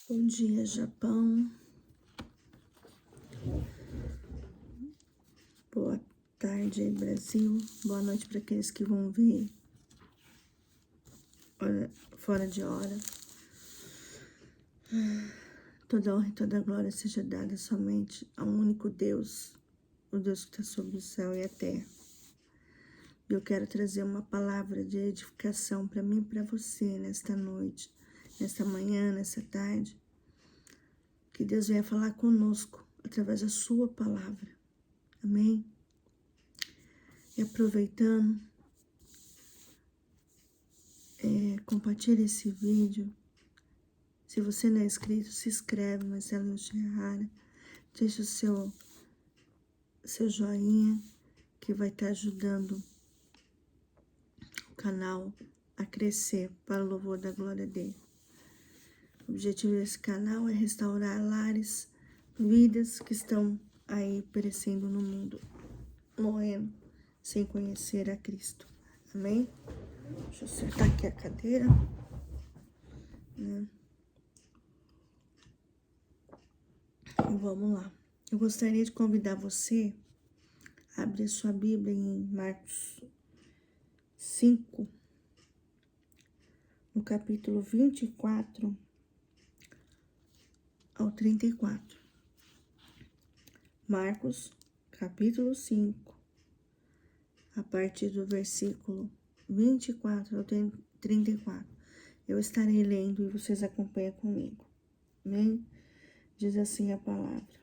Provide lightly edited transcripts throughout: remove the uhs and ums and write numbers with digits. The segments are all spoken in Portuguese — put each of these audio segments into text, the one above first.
Bom dia, Japão. Boa tarde, Brasil. Boa noite para aqueles que vão ver fora de hora. Toda honra e toda glória seja dada somente ao único Deus, o Deus que está sobre o céu e a terra. Eu quero trazer uma palavra de edificação para mim e para você nesta noite, nesta manhã, nessa tarde. Que Deus venha falar conosco através da sua palavra. Amém? E aproveitando, compartilhe esse vídeo. Se você não é inscrito, se inscreve, Marcelo Uchiihara. Deixa o seu joinha, que vai estar ajudando o canal a crescer para o louvor da glória dele. O objetivo desse canal é restaurar lares, vidas que estão aí perecendo no mundo, morrendo, sem conhecer a Cristo. Amém? Deixa eu acertar aqui a cadeira. E vamos lá. Eu gostaria de convidar você a abrir sua Bíblia em Marcos 5, no capítulo 24 ao 34. Marcos, capítulo 5, a partir do versículo 24 ao 34. Eu estarei lendo e vocês acompanham comigo. Amém? Diz assim a palavra.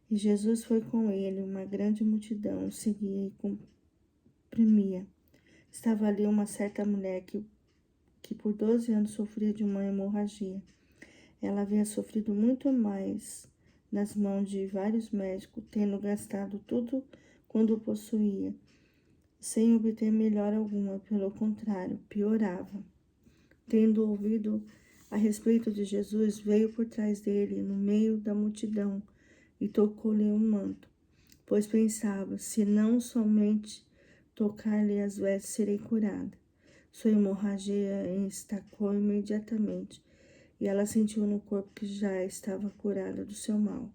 E Jesus foi com ele, uma grande multidão o seguia e comprimia. Estava ali uma certa mulher que por 12 anos sofria de uma hemorragia. Ela havia sofrido muito mais nas mãos de vários médicos, tendo gastado tudo quando possuía, sem obter melhora alguma, pelo contrário, piorava. Tendo ouvido a respeito de Jesus, veio por trás dele, no meio da multidão, e tocou-lhe o manto, pois pensava, se não somente tocar-lhe as vestes, serei curada. Sua hemorragia estacou imediatamente, e ela sentiu no corpo que já estava curada do seu mal.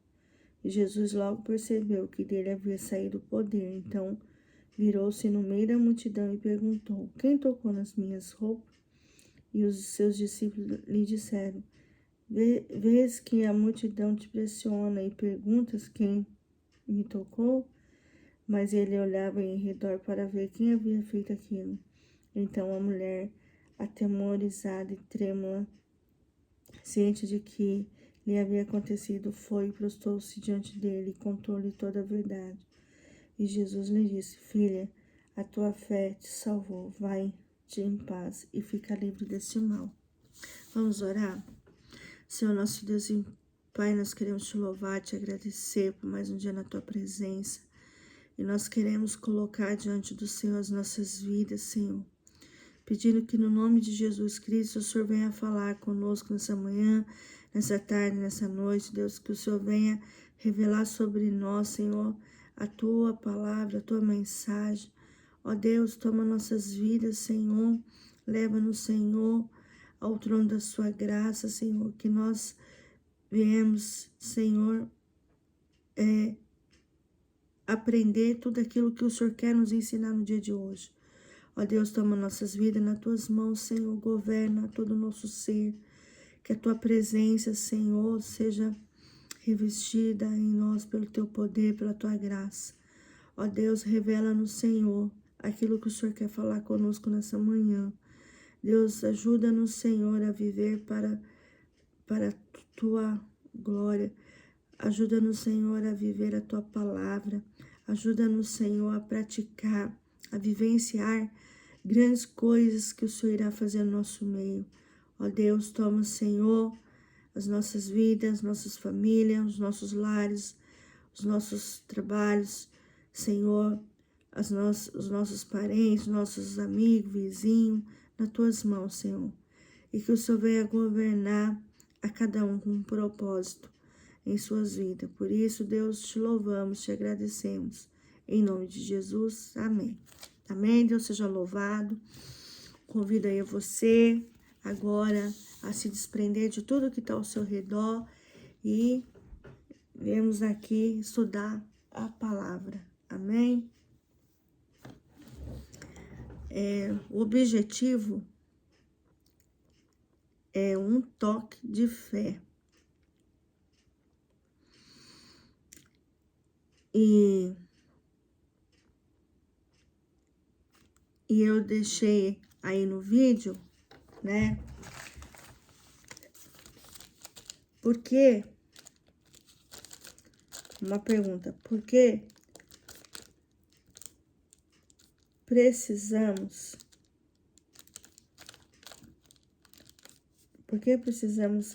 E Jesus logo percebeu que dele havia saído o poder, então virou-se no meio da multidão e perguntou, quem tocou nas minhas roupas? E os seus discípulos lhe disseram, vês que a multidão te pressiona e perguntas quem me tocou? Mas ele olhava em redor para ver quem havia feito aquilo. Então a mulher, atemorizada e trêmula, ciente de que lhe havia acontecido, foi e prostou-se diante dele e contou-lhe toda a verdade. E Jesus lhe disse, filha, a tua fé te salvou, vai-te em paz e fica livre desse mal. Vamos orar? Senhor nosso Deus e Pai, nós queremos te louvar, te agradecer por mais um dia na tua presença. E nós queremos colocar diante do Senhor as nossas vidas, Senhor. Pedindo que no nome de Jesus Cristo o Senhor venha falar conosco nessa manhã, nessa tarde, nessa noite, Deus, que o Senhor venha revelar sobre nós, Senhor, a tua palavra, a tua mensagem. Ó Deus, toma nossas vidas, Senhor, leva-nos, Senhor, ao trono da sua graça, Senhor, que nós viemos, Senhor, aprender tudo aquilo que o Senhor quer nos ensinar no dia de hoje. Ó Deus, toma nossas vidas nas tuas mãos, Senhor, governa todo o nosso ser, que a tua presença, Senhor, seja revestida em nós pelo teu poder, pela tua graça. Ó Deus, revela-nos, Senhor, aquilo que o Senhor quer falar conosco nessa manhã. Deus, ajuda-nos, Senhor, a viver para a tua glória. Ajuda-nos, Senhor, a viver a tua palavra. Ajuda-nos, Senhor, a praticar, a vivenciar grandes coisas que o Senhor irá fazer no nosso meio. Ó Deus, toma, Senhor, as nossas vidas, nossas famílias, os nossos lares, os nossos trabalhos, Senhor, os nossos parentes, nossos amigos, vizinhos, nas tuas mãos, Senhor. E que o Senhor venha governar a cada um com um propósito em suas vidas. Por isso, Deus, te louvamos, te agradecemos. Em nome de Jesus, amém. Amém, Deus seja louvado. Convido aí você agora a se desprender de tudo que está ao seu redor e viemos aqui estudar a palavra. Amém? O objetivo é um toque de fé. E eu deixei aí no vídeo, né? Porque, uma pergunta, por que precisamos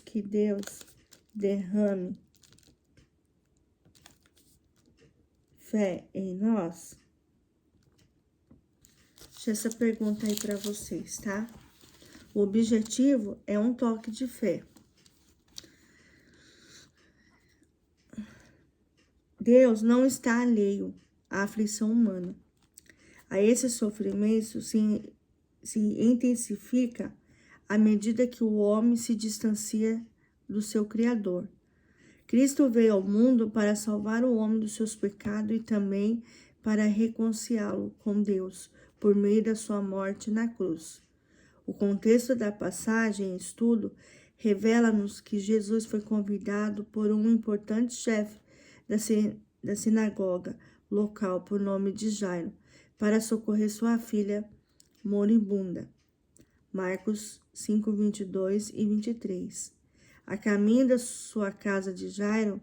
que Deus derrame fé em nós? Deixa essa pergunta aí para vocês, tá? O objetivo é um toque de fé. Deus não está alheio à aflição humana. A esse sofrimento se intensifica à medida que o homem se distancia do seu Criador. Cristo veio ao mundo para salvar o homem dos seus pecados e também para reconciliá-lo com Deus por meio da sua morte na cruz. O contexto da passagem em estudo revela-nos que Jesus foi convidado por um importante chefe da sinagoga local por nome de Jairo para socorrer sua filha moribunda. Marcos 5, 22 e 23. A caminho da sua casa de Jairo,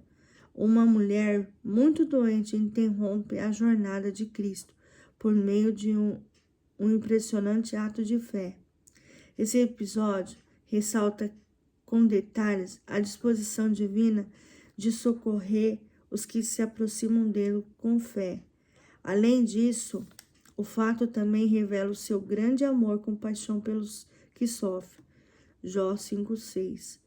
uma mulher muito doente interrompe a jornada de Cristo por meio de um impressionante ato de fé. Esse episódio ressalta com detalhes a disposição divina de socorrer os que se aproximam dele com fé. Além disso, o fato também revela o seu grande amor e compaixão pelos que sofrem. Jó 5:6.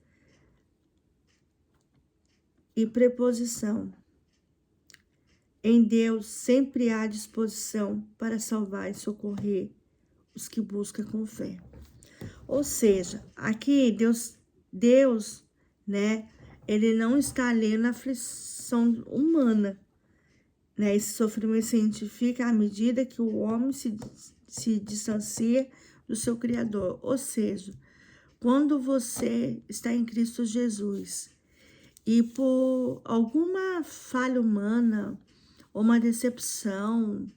E preposição. Em Deus sempre há disposição para salvar e socorrer os que buscam com fé. Ou seja, aqui Deus, né, ele não está alheio na aflição humana, né? Esse sofrimento se identifica à medida que o homem se distancia do seu Criador. Ou seja, quando você está em Cristo Jesus e por alguma falha humana, ou uma decepção,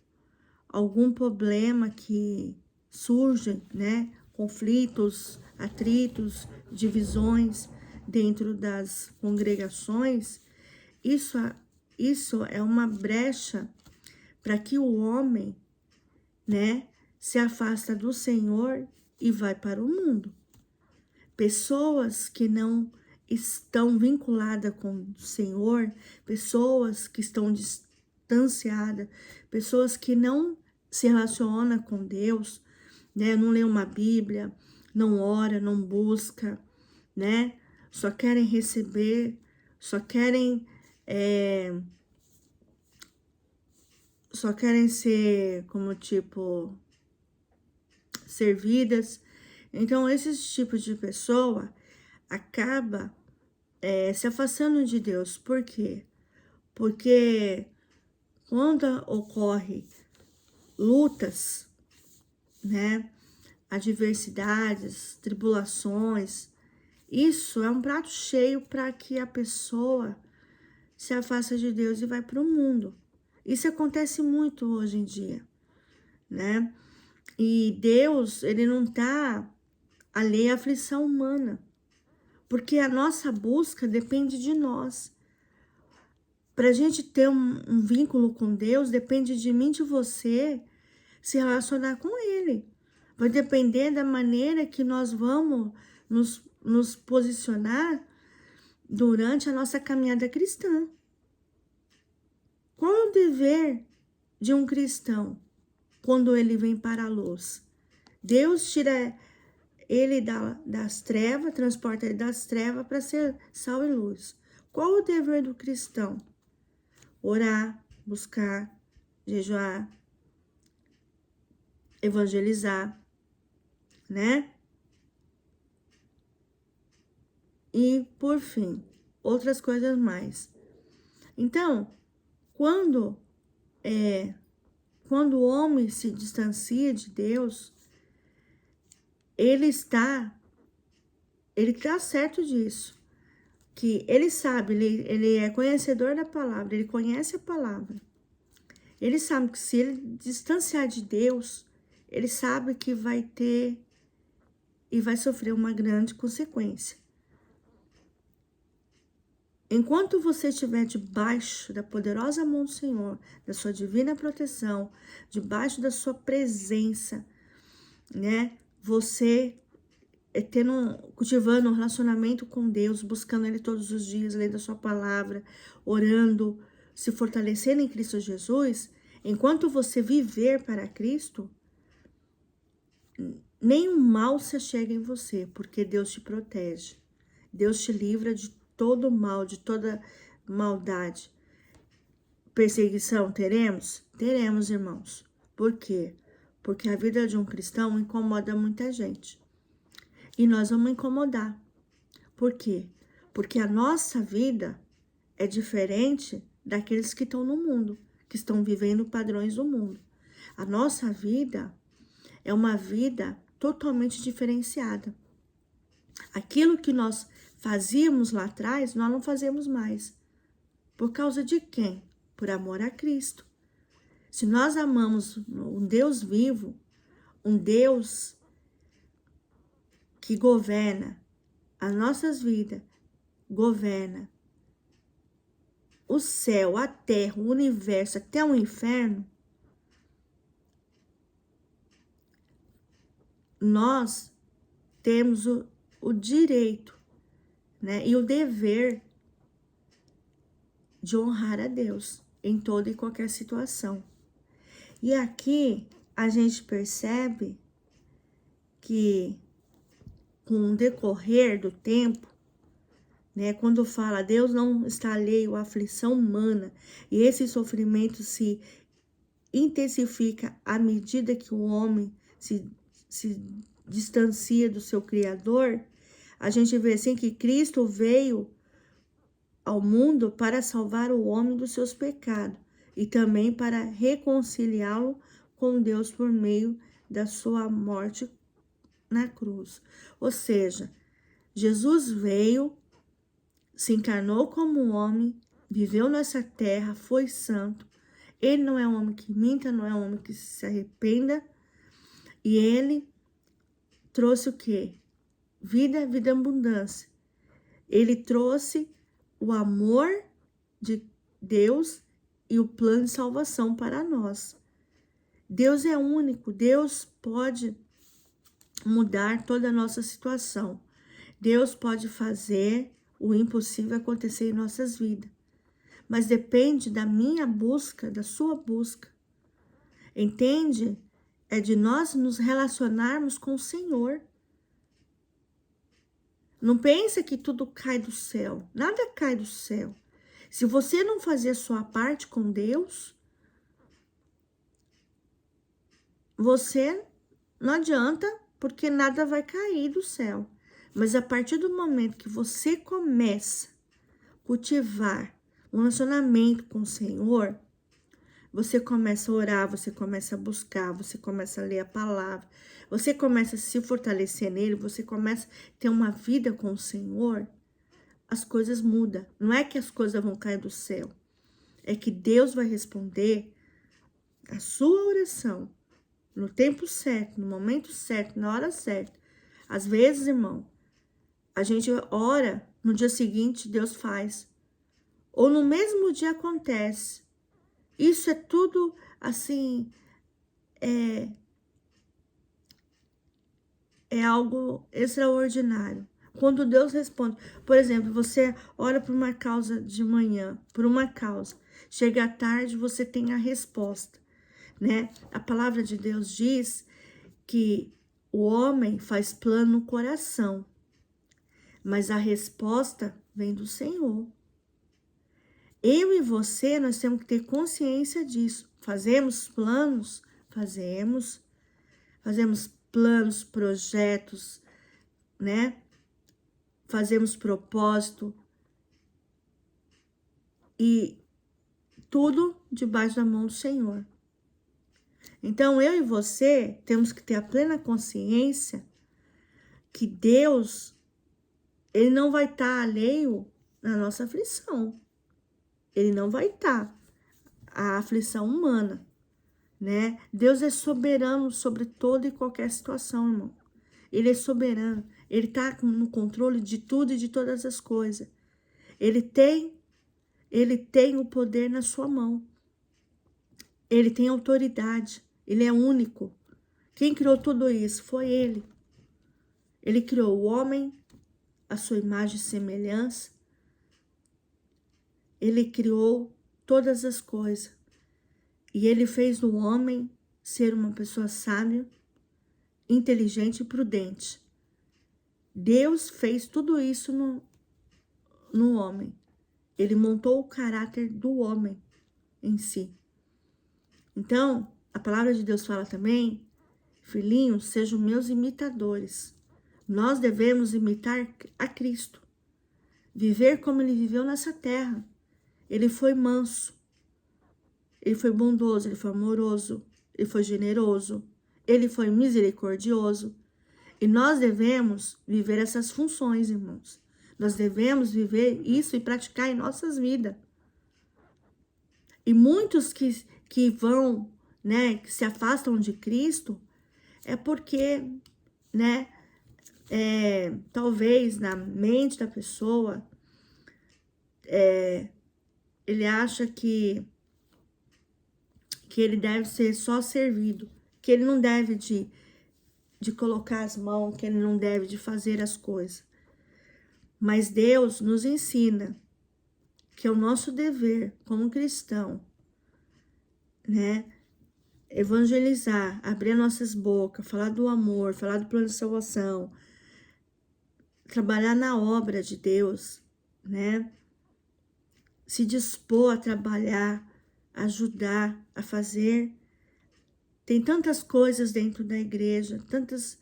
algum problema que surge, né? Conflitos, atritos, divisões dentro das congregações, isso é uma brecha para que o homem, né, se afasta do Senhor e vai para o mundo. Pessoas que não estão vinculadas com o Senhor, pessoas que estão distanciadas, pessoas que não se relacionam com Deus, né? Não lê uma Bíblia, não ora, não busca, né? Só querem receber, só querem ser como tipo servidas. Então, esses tipos de pessoa acaba se afastando de Deus. Por quê? Porque quando ocorre lutas, né, adversidades, tribulações, isso é um prato cheio para que a pessoa se afasta de Deus e vai para o mundo. Isso acontece muito hoje em dia, né? E Deus, ele não está alheio à aflição humana, porque a nossa busca depende de nós. Para a gente ter um vínculo com Deus, depende de mim, de você, se relacionar com Ele. Vai depender da maneira que nós vamos nos posicionar durante a nossa caminhada cristã. Qual é o dever de um cristão quando ele vem para a luz? Deus tira ele das trevas, transporta ele das trevas para ser sal e luz. Qual é o dever do cristão? Orar, buscar, jejuar, evangelizar, né? e, por fim, outras coisas mais. Então, quando o homem se distancia de Deus, ele está certo disso, que ele sabe, ele é conhecedor da palavra, ele conhece a palavra. Ele sabe que se ele distanciar de Deus, ele sabe que vai ter e vai sofrer uma grande consequência. Enquanto você estiver debaixo da poderosa mão do Senhor, da sua divina proteção, debaixo da sua presença, né? Você cultivando um relacionamento com Deus, buscando Ele todos os dias, lendo a sua palavra, orando, se fortalecendo em Cristo Jesus, enquanto você viver para Cristo, nenhum mal se chega em você, porque Deus te protege. Deus te livra de todo mal, de toda maldade. Perseguição teremos? Teremos, irmãos. Por quê? Porque a vida de um cristão incomoda muita gente. E nós vamos incomodar. Por quê? Porque a nossa vida é diferente daqueles que estão no mundo, que estão vivendo padrões do mundo. A nossa vida é uma vida totalmente diferenciada. Aquilo que nós fazíamos lá atrás, nós não fazemos mais. Por causa de quem? Por amor a Cristo. Se nós amamos um Deus vivo, um Deus que governa as nossas vidas, governa o céu, a terra, o universo, até o inferno, nós temos o direito, né, e o dever de honrar a Deus em toda e qualquer situação. E aqui a gente percebe que com o decorrer do tempo, né, quando fala Deus não está alheio à aflição humana, e esse sofrimento se intensifica à medida que o homem se distancia do seu Criador, a gente vê assim que Cristo veio ao mundo para salvar o homem dos seus pecados e também para reconciliá-lo com Deus por meio da sua morte na cruz. Ou seja, Jesus veio, se encarnou como homem, viveu nessa terra, foi santo. Ele não é um homem que minta, não é um homem que se arrependa. E ele trouxe o quê? Vida, vida abundância. Ele trouxe o amor de Deus e o plano de salvação para nós. Deus é único, Deus pode mudar toda a nossa situação. Deus pode fazer o impossível acontecer em nossas vidas. Mas depende da minha busca, da sua busca. Entende? É de nós nos relacionarmos com o Senhor. Não pense que tudo cai do céu. Nada cai do céu. Se você não fazer a sua parte com Deus, você não adianta, porque nada vai cair do céu. Mas a partir do momento que você começa a cultivar um relacionamento com o Senhor, você começa a orar, você começa a buscar, você começa a ler a palavra, você começa a se fortalecer nele, você começa a ter uma vida com o Senhor, as coisas mudam. Não é que as coisas vão cair do céu, é que Deus vai responder a sua oração no tempo certo, no momento certo, na hora certa. Às vezes, irmão, a gente ora, no dia seguinte Deus faz, ou no mesmo dia acontece. Isso é tudo, assim, é algo extraordinário. Quando Deus responde, por exemplo, você ora por uma causa de manhã, por uma causa, chega à tarde, você tem a resposta, né? A palavra de Deus diz que o homem faz plano no coração, mas a resposta vem do Senhor. Eu e você, nós temos que ter consciência disso. Fazemos planos? Fazemos planos, projetos, né? fazemos propósito e tudo debaixo da mão do Senhor. Então, eu e você temos que ter a plena consciência que Deus, Ele não vai estar alheio na nossa aflição. Ele não vai estar. A aflição humana, né? Deus é soberano sobre toda e qualquer situação, irmão. Ele é soberano. Ele está no controle de tudo e de todas as coisas. Ele tem o poder na sua mão. Ele tem autoridade. Ele é único. Quem criou tudo isso? Foi Ele. Ele criou o homem, a sua imagem e semelhança. Ele criou todas as coisas. E Ele fez o homem ser uma pessoa sábia, inteligente e prudente. Deus fez tudo isso no homem. Ele montou o caráter do homem em si. Então, a palavra de Deus fala também, filhinhos, sejam meus imitadores. Nós devemos imitar a Cristo. Viver como Ele viveu nessa terra. Ele foi manso. Ele foi bondoso, Ele foi amoroso. Ele foi generoso. Ele foi misericordioso. E nós devemos viver essas funções, irmãos. Nós devemos viver isso e praticar em nossas vidas. E muitos que vão, né, que se afastam de Cristo, é porque, né, talvez na mente da pessoa, ele acha que ele deve ser só servido, que ele não deve de colocar as mãos, que ele não deve de fazer as coisas. Mas Deus nos ensina que é o nosso dever como cristão, né, evangelizar, abrir nossas bocas, falar do amor, falar do plano de salvação, trabalhar na obra de Deus, né, se dispor a trabalhar, ajudar, a fazer. Tem tantas coisas dentro da igreja, tantas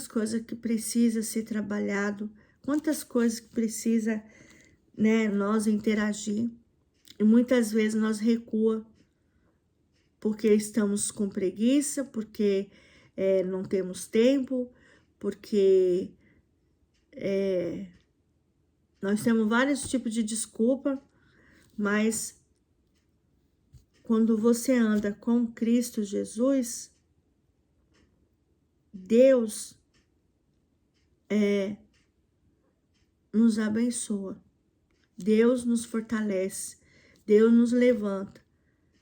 coisas que precisa ser trabalhado, quantas coisas que precisa, né, nós interagir. E muitas vezes nós recua porque estamos com preguiça, porque não temos tempo, porque nós temos vários tipos de desculpa, mas quando você anda com Cristo Jesus, Deus nos abençoa, Deus nos fortalece, Deus nos levanta,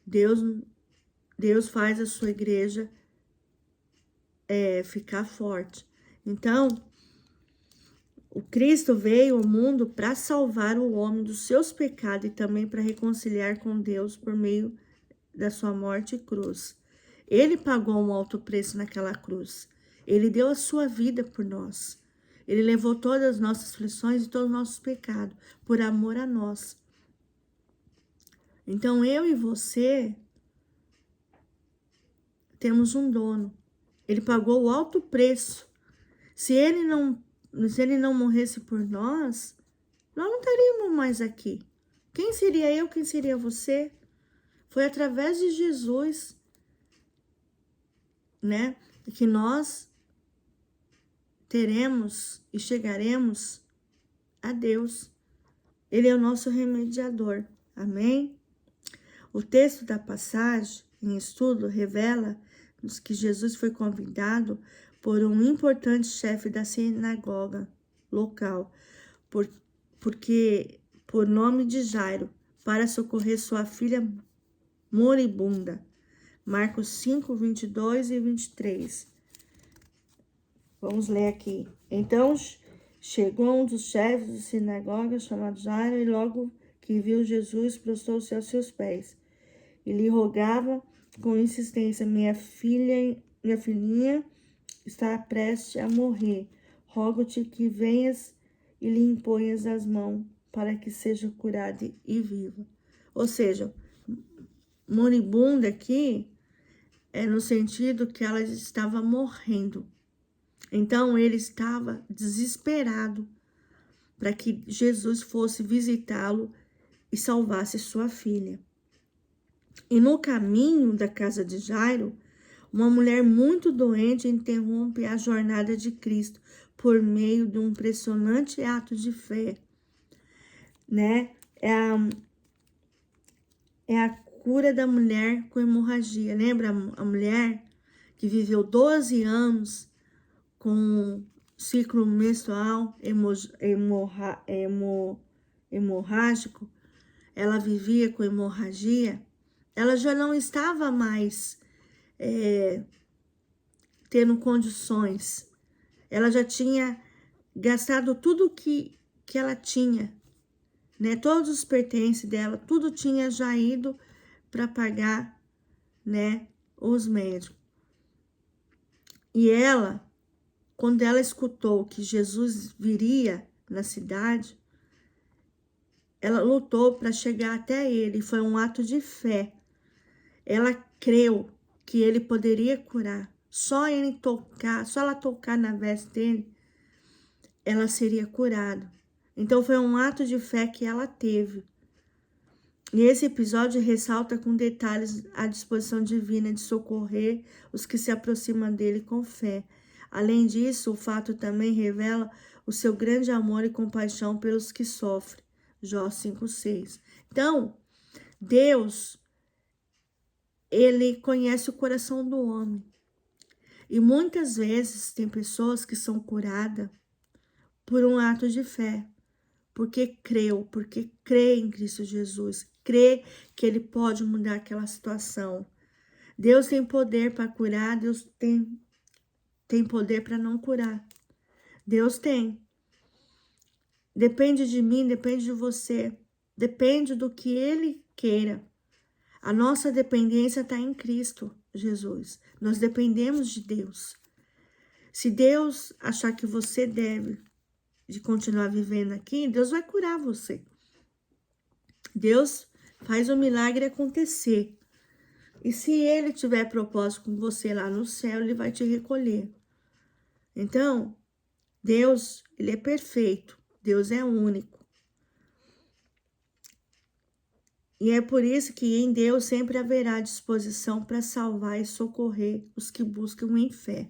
Deus faz a sua igreja ficar forte. Então, o Cristo veio ao mundo para salvar o homem dos seus pecados e também para reconciliar com Deus por meio da sua morte e cruz. Ele pagou um alto preço naquela cruz. Ele deu a sua vida por nós. Ele levou todas as nossas aflições e todos os nossos pecados por amor a nós. Então, eu e você temos um dono. Ele pagou o alto preço. Se ele não morresse por nós, nós não estaríamos mais aqui. Quem seria eu? Quem seria você? Foi através de Jesus, né, que nós teremos e chegaremos a Deus. Ele é o nosso remediador. Amém? O texto da passagem em estudo revela-nos que Jesus foi convidado por um importante chefe da sinagoga local, porque por nome de Jairo, para socorrer sua filha moribunda. Marcos 5, 22 e 23. Vamos ler aqui. Então, chegou um dos chefes da sinagoga, chamado Jairo, e logo que viu Jesus, prostrou-se aos seus pés. E lhe rogava com insistência: minha filhinha está prestes a morrer. Rogo-te que venhas e lhe imponhas as mãos para que seja curada e viva. Ou seja, moribunda aqui é no sentido que ela estava morrendo. Então, ele estava desesperado para que Jesus fosse visitá-lo e salvasse sua filha. E no caminho da casa de Jairo, uma mulher muito doente interrompe a jornada de Cristo por meio de um impressionante ato de fé, né? É a cura da mulher com hemorragia. Lembra a mulher que viveu 12 anos com ciclo menstrual hemorrágico? Ela vivia com hemorragia. Ela já não estava mais tendo condições. Ela já tinha gastado tudo que ela tinha, né? Todos os pertences dela, tudo tinha já ido para pagar, né, os médicos. E ela, quando ela escutou que Jesus viria na cidade, ela lutou para chegar até ele. Foi um ato de fé. Ela creu que ele poderia curar. Só ela tocar na veste dele, ela seria curada. Então foi um ato de fé que ela teve. E esse episódio ressalta com detalhes a disposição divina de socorrer os que se aproximam dele com fé. Além disso, o fato também revela o seu grande amor e compaixão pelos que sofrem. Jó 5:6. Então, Deus, ele conhece o coração do homem. E muitas vezes tem pessoas que são curadas por um ato de fé, porque crê em Cristo Jesus, crê que ele pode mudar aquela situação. Deus tem poder para curar, Deus tem poder para não curar. Deus tem. Depende de mim, depende de você, depende do que ele queira. A nossa dependência está em Cristo Jesus. Nós dependemos de Deus. Se Deus achar que você deve de continuar vivendo aqui, Deus vai curar você. Deus faz o milagre acontecer. E se ele tiver propósito com você lá no céu, ele vai te recolher. Então, Deus, ele é perfeito. Deus é único. E é por isso que em Deus sempre haverá disposição para salvar e socorrer os que buscam em fé.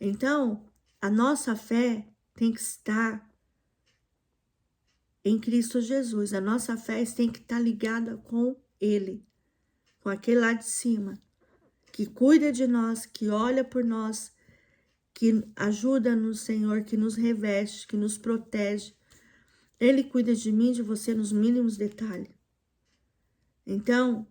Então, a nossa fé tem que estar em Cristo Jesus. A nossa fé tem que estar ligada com Ele, com aquele lá de cima, que cuida de nós, que olha por nós, que ajuda-nos, Senhor, que nos reveste, que nos protege. Ele cuida de mim, de você, nos mínimos detalhes. Então,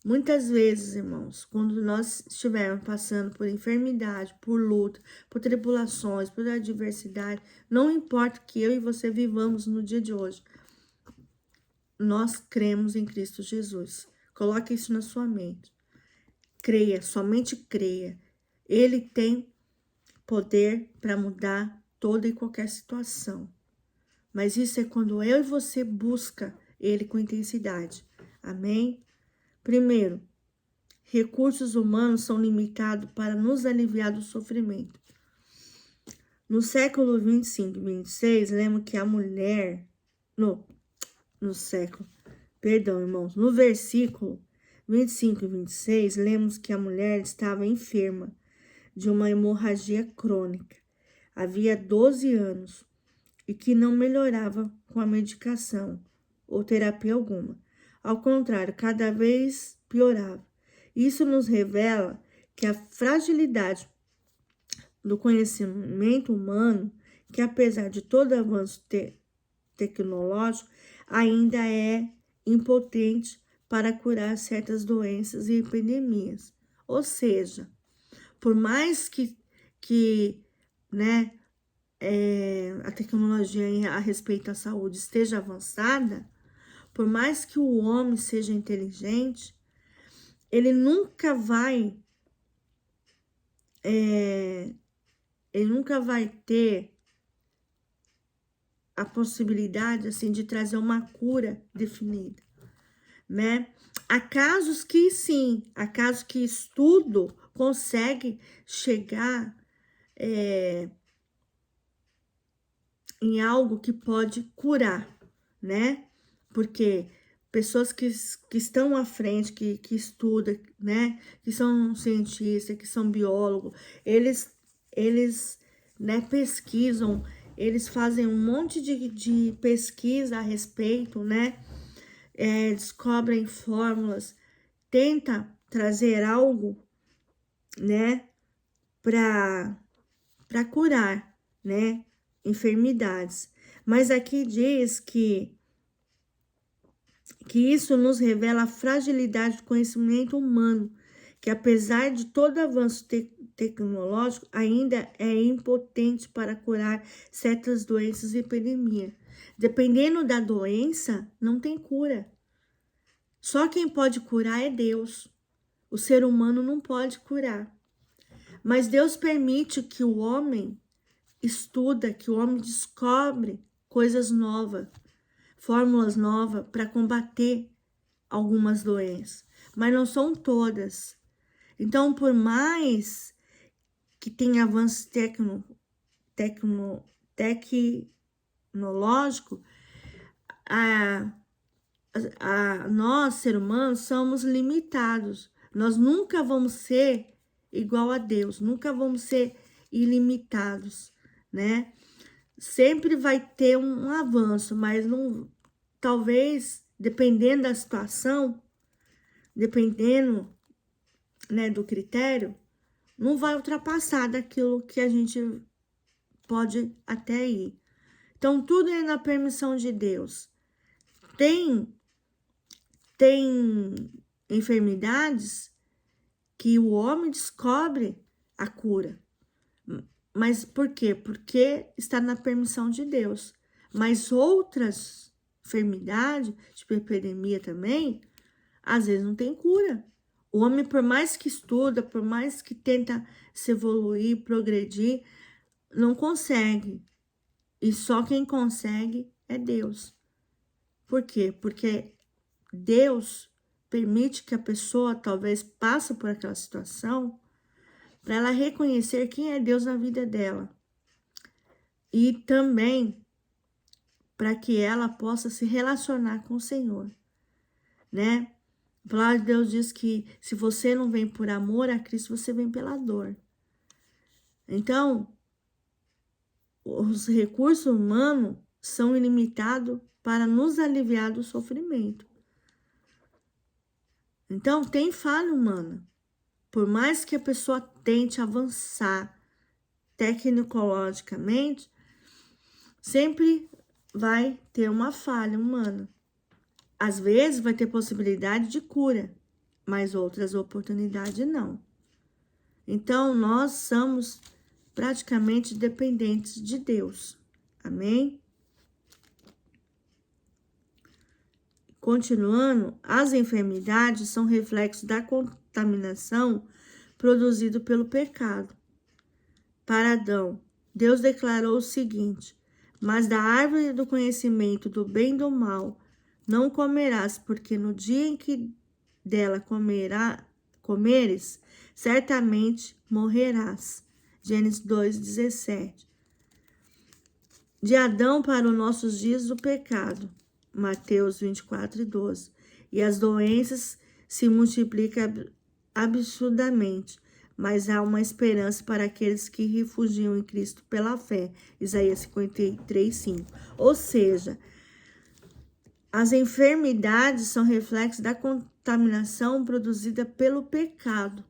muitas vezes, irmãos, quando nós estivermos passando por enfermidade, por luta, por tribulações, por adversidade, não importa que eu e você vivamos no dia de hoje, nós cremos em Cristo Jesus. Coloque isso na sua mente. Creia, somente creia. Ele tem poder para mudar toda e qualquer situação. Mas isso é quando eu e você busca Ele com intensidade. Amém? Primeiro, recursos humanos são limitados para nos aliviar do sofrimento. No século 25 e 26, lembro que a mulher... irmãos, no versículo 25 e 26, lemos que a mulher estava enferma de uma hemorragia crônica. Havia 12 anos e que não melhorava com a medicação ou terapia alguma. Ao contrário, cada vez piorava. Isso nos revela que a fragilidade do conhecimento humano, que apesar de todo avanço tecnológico, ainda é impotente para curar certas doenças e epidemias. Ou seja, por mais que a tecnologia a respeito à saúde esteja avançada, por mais que o homem seja inteligente, ele nunca vai ter a possibilidade assim de trazer uma cura definida, né? Há casos que sim, há casos que estudo consegue chegar em algo que pode curar, né? Porque pessoas que estão à frente, que estudam, né? Que são cientistas, que são biólogos, eles né, pesquisam, eles fazem um monte de pesquisa a respeito, né? Descobrem fórmulas, tenta trazer algo, né? Para curar, né? Enfermidades. Mas aqui diz que isso nos revela a fragilidade do conhecimento humano, que apesar de todo avanço tecnológico, ainda é impotente para curar certas doenças e epidemias. Dependendo da doença, não tem cura. Só quem pode curar é Deus. O ser humano não pode curar. Mas Deus permite que o homem estuda, que o homem descobre coisas novas, fórmulas novas para combater algumas doenças, mas não são todas. Então, por mais que tenha avanço tecnológico, nós, seres humanos, somos limitados. Nós nunca vamos ser igual a Deus, nunca vamos ser ilimitados, né? Sempre vai ter um avanço, mas não, talvez, dependendo da situação, dependendo, né, do critério, não vai ultrapassar daquilo que a gente pode até ir. Então, tudo é na permissão de Deus. Tem enfermidades que o homem descobre a cura. Mas por quê? Porque está na permissão de Deus. Mas outras enfermidades, tipo epidemia também, às vezes não tem cura. O homem, por mais que estuda, por mais que tenta se evoluir, progredir, não consegue. E só quem consegue é Deus. Por quê? Porque Deus permite que a pessoa talvez passe por aquela situação para ela reconhecer quem é Deus na vida dela. E também para que ela possa se relacionar com o Senhor, né? A palavra de Deus diz que se você não vem por amor a Cristo, você vem pela dor. Então, os recursos humanos são ilimitados para nos aliviar do sofrimento. Então, tem falha humana. Por mais que a pessoa tente avançar tecnologicamente, sempre vai ter uma falha humana. Às vezes vai ter possibilidade de cura, mas outras oportunidades não. Então, nós somos praticamente dependentes de Deus. Amém? Continuando, as enfermidades são reflexos da contaminação produzido pelo pecado. Para Adão, Deus declarou o seguinte: mas da árvore do conhecimento do bem e do mal não comerás, porque no dia em que dela comeres, certamente morrerás. Gênesis 2:17. De Adão para os nossos dias do pecado. Mateus 24:12. E as doenças se multiplicam absurdamente, mas há uma esperança para aqueles que refugiam em Cristo pela fé. Isaías 53:5. Ou seja, as enfermidades são reflexos da contaminação produzida pelo pecado,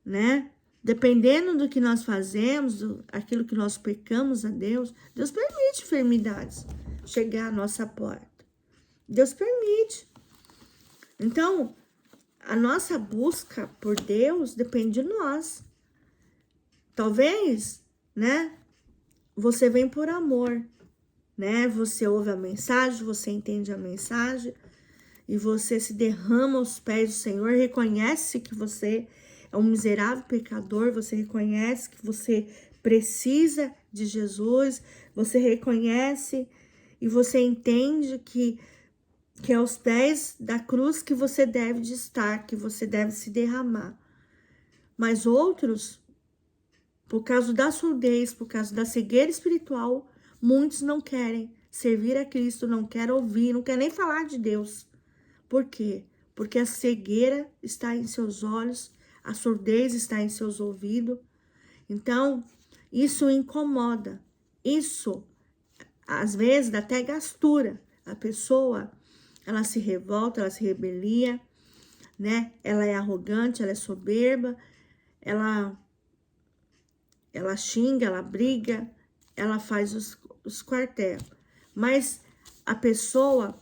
né? Dependendo do que nós fazemos, aquilo que nós pecamos a Deus, Deus permite enfermidades chegar à nossa porta. Deus permite. Então, a nossa busca por Deus depende de nós. Talvez, né? Você vem por amor, né? Você ouve a mensagem, você entende a mensagem e você se derrama aos pés do Senhor, reconhece que você é um miserável pecador, você reconhece que você precisa de Jesus, você reconhece e você entende que é aos pés da cruz que você deve de estar, que você deve se derramar. Mas outros, por causa da surdez, por causa da cegueira espiritual, muitos não querem servir a Cristo, não querem ouvir, não querem nem falar de Deus. Por quê? Porque a cegueira está em seus olhos, a surdez está em seus ouvidos. Então, isso incomoda. Isso, às vezes, dá até gastura. A pessoa, ela se revolta, ela se rebelia, né? Ela é arrogante, ela é soberba, ela xinga, ela briga, ela faz os quartéis. Mas a pessoa,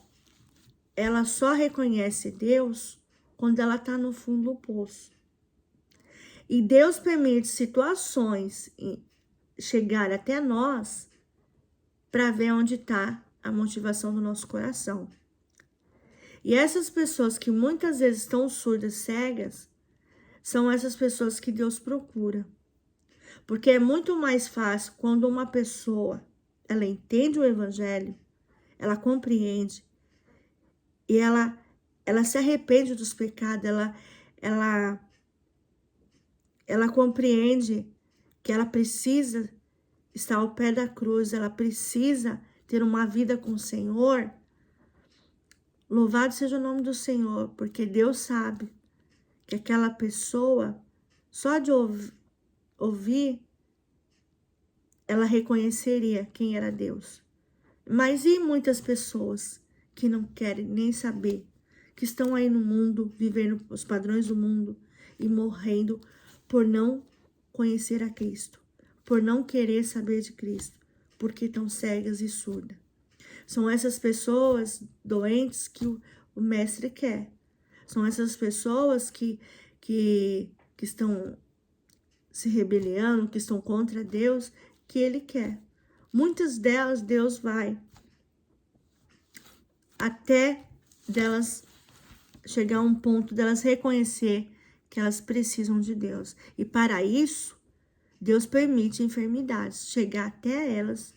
ela só reconhece Deus quando ela está no fundo do poço. E Deus permite situações chegar até nós para ver onde está a motivação do nosso coração. E essas pessoas que muitas vezes estão surdas, cegas, são essas pessoas que Deus procura. Porque é muito mais fácil quando uma pessoa, ela entende o evangelho, ela compreende, e ela se arrepende dos pecados, ela compreende que ela precisa estar ao pé da cruz, ela precisa ter uma vida com o Senhor. Louvado seja o nome do Senhor, porque Deus sabe que aquela pessoa, só de ouvir, ela reconheceria quem era Deus. Mas e muitas pessoas que não querem nem saber, que estão aí no mundo, vivendo os padrões do mundo e morrendo por não conhecer a Cristo, por não querer saber de Cristo, porque estão cegas e surdas. São essas pessoas doentes que o mestre quer. São essas pessoas que estão se rebelando, que estão contra Deus, que ele quer. Muitas delas, Deus vai até delas chegar a um ponto delas reconhecer que elas precisam de Deus. E para isso, Deus permite enfermidades chegar até elas,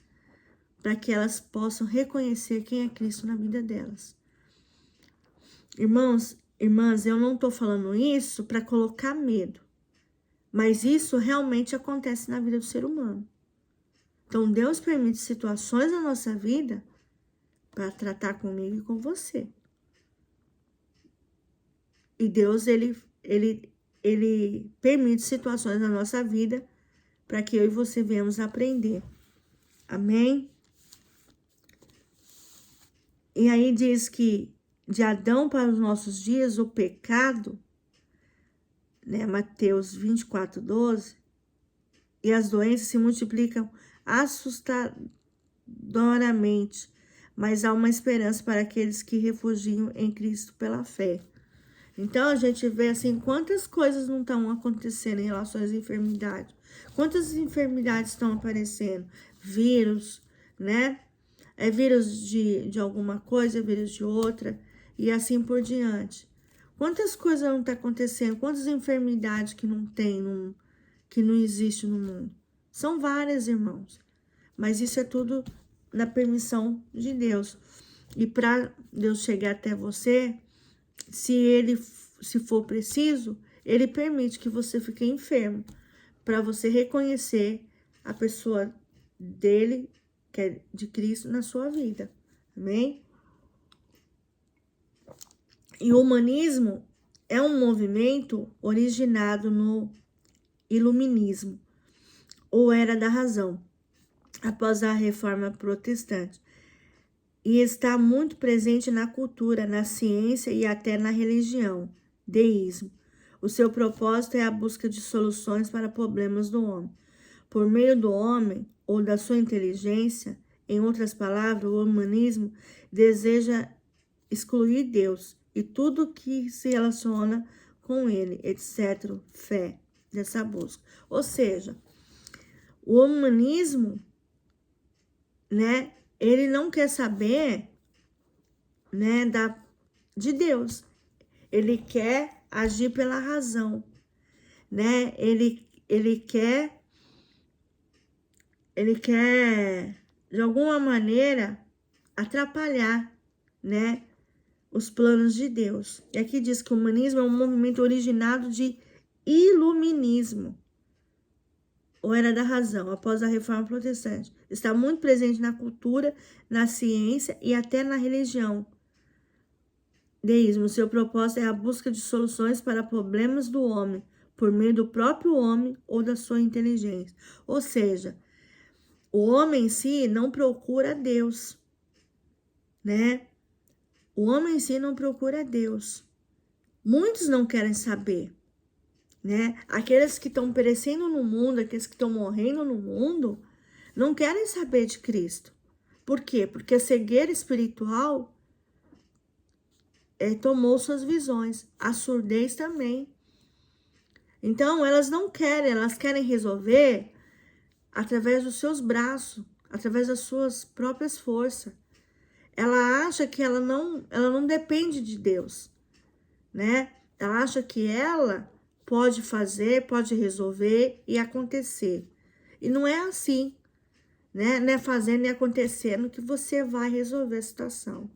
para que elas possam reconhecer quem é Cristo na vida delas. Irmãos, irmãs, eu não estou falando isso para colocar medo, mas isso realmente acontece na vida do ser humano. Então, Deus permite situações na nossa vida para tratar comigo e com você. E Deus, ele permite situações na nossa vida para que eu e você venhamos aprender. Amém? E aí diz que de Adão para os nossos dias, o pecado, né, Mateus 24:12, e as doenças se multiplicam assustadoramente, mas há uma esperança para aqueles que refugiam em Cristo pela fé. Então, a gente vê assim, quantas coisas não estão acontecendo em relação às enfermidades. Quantas enfermidades estão aparecendo? Vírus, né? É vírus de alguma coisa, é vírus de outra, e assim por diante. Quantas coisas não estão acontecendo? Quantas enfermidades que não tem, que não existe no mundo? São várias, irmãos. Mas isso é tudo na permissão de Deus. E para Deus chegar até você, se for preciso, ele permite que você fique enfermo, para você reconhecer a pessoa dele, que é de Cristo, na sua vida. Amém? E o humanismo é um movimento originado no iluminismo, ou era da razão, após a reforma protestante. E está muito presente na cultura, na ciência e até na religião, deísmo. O seu propósito é a busca de soluções para problemas do homem. Por meio do homem ou da sua inteligência, em outras palavras, o humanismo deseja excluir Deus e tudo que se relaciona com ele, etc. Fé dessa busca. Ou seja, o humanismo, né, ele não quer saber, né, de Deus. Ele quer agir pela razão, né? Ele quer de alguma maneira atrapalhar, né, os planos de Deus. E aqui diz que o humanismo é um movimento originado de iluminismo, ou era da razão após a Reforma Protestante. Está muito presente na cultura, na ciência e até na religião. Deísmo, seu propósito é a busca de soluções para problemas do homem, por meio do próprio homem ou da sua inteligência. Ou seja, o homem em si não procura Deus, né? O homem em si não procura Deus. Muitos não querem saber, né? Aqueles que estão perecendo no mundo, aqueles que estão morrendo no mundo, não querem saber de Cristo. Por quê? Porque a cegueira espiritual tomou suas visões, a surdez também. Então, elas não querem, elas querem resolver através dos seus braços, através das suas próprias forças. Ela acha que ela não depende de Deus, né? Ela acha que ela pode fazer, pode resolver e acontecer. E não é assim, né? Não é fazendo e acontecendo que você vai resolver a situação.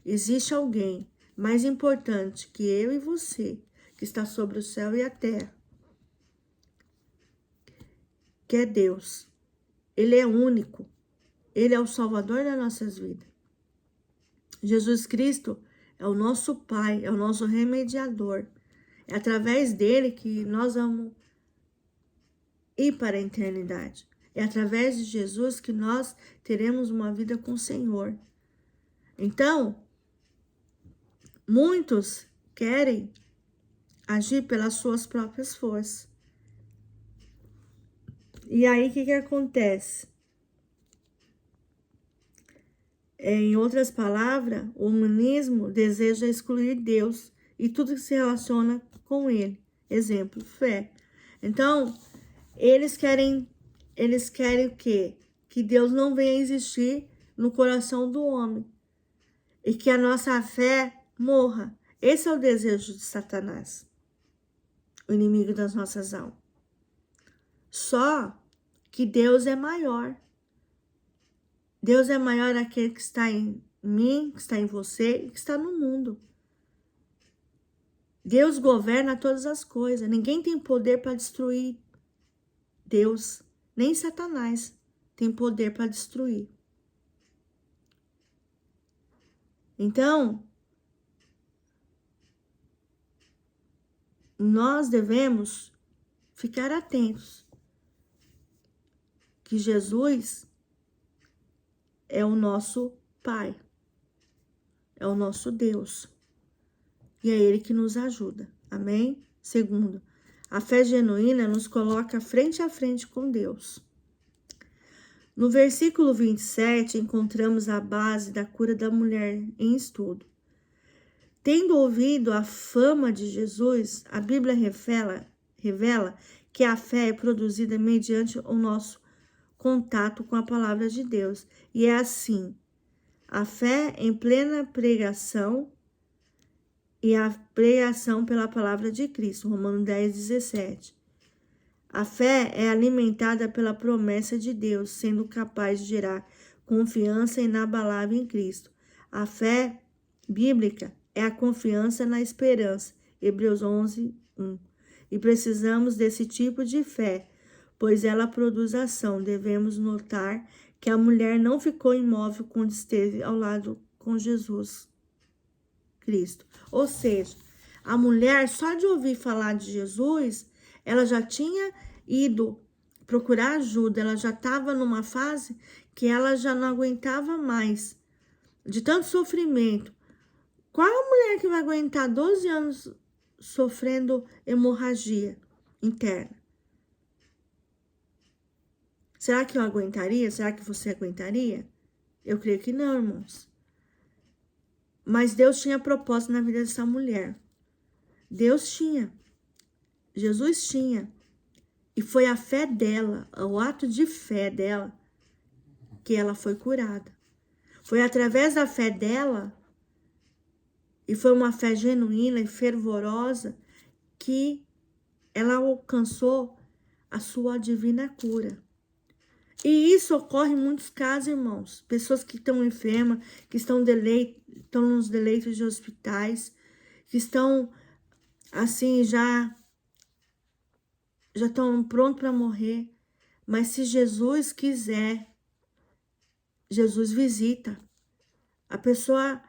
Existe alguém mais importante que eu e você, que está sobre o céu e a terra, que é Deus. Ele é único. Ele é o Salvador das nossas vidas. Jesus Cristo é o nosso Pai, é o nosso remediador. É através dele que nós vamos ir para a eternidade. É através de Jesus que nós teremos uma vida com o Senhor. Então, muitos querem agir pelas suas próprias forças. E aí, o que acontece? Em outras palavras, o humanismo deseja excluir Deus e tudo que se relaciona com ele. Exemplo, fé. Então, eles querem o quê? Que Deus não venha existir no coração do homem e que a nossa fé morra. Esse é o desejo de Satanás, o inimigo das nossas almas. Só que Deus é maior. Deus é maior aquele que está em mim, que está em você e que está no mundo. Deus governa todas as coisas. Ninguém tem poder para destruir Deus. Nem Satanás tem poder para destruir. Então, nós devemos ficar atentos que Jesus é o nosso Pai, é o nosso Deus, e é Ele que nos ajuda, amém? Segundo, a fé genuína nos coloca frente a frente com Deus. No versículo 27, encontramos a base da cura da mulher em estudo. Tendo ouvido a fama de Jesus, a Bíblia revela que a fé é produzida mediante o nosso contato com a palavra de Deus. E é assim, a fé em plena pregação e a pregação pela palavra de Cristo, Romanos 10, 17. A fé é alimentada pela promessa de Deus, sendo capaz de gerar confiança inabalável em Cristo. A fé bíblica é a confiança na esperança, Hebreus 11, 1. E precisamos desse tipo de fé, pois ela produz ação. Devemos notar que a mulher não ficou imóvel quando esteve ao lado com Jesus Cristo. Ou seja, a mulher, só de ouvir falar de Jesus, ela já tinha ido procurar ajuda, ela já estava numa fase que ela já não aguentava mais, de tanto sofrimento. Qual a mulher que vai aguentar 12 anos sofrendo hemorragia interna? Será que eu aguentaria? Será que você aguentaria? Eu creio que não, irmãos. Mas Deus tinha propósito na vida dessa mulher. Deus tinha. Jesus tinha. E foi a fé dela, o ato de fé dela, que ela foi curada. Foi através da fé dela, e foi uma fé genuína e fervorosa, que ela alcançou a sua divina cura. E isso ocorre em muitos casos, irmãos. Pessoas que estão enfermas, que estão nos deleitos de hospitais, que estão, assim, já estão prontos para morrer. Mas se Jesus quiser, Jesus visita. A pessoa,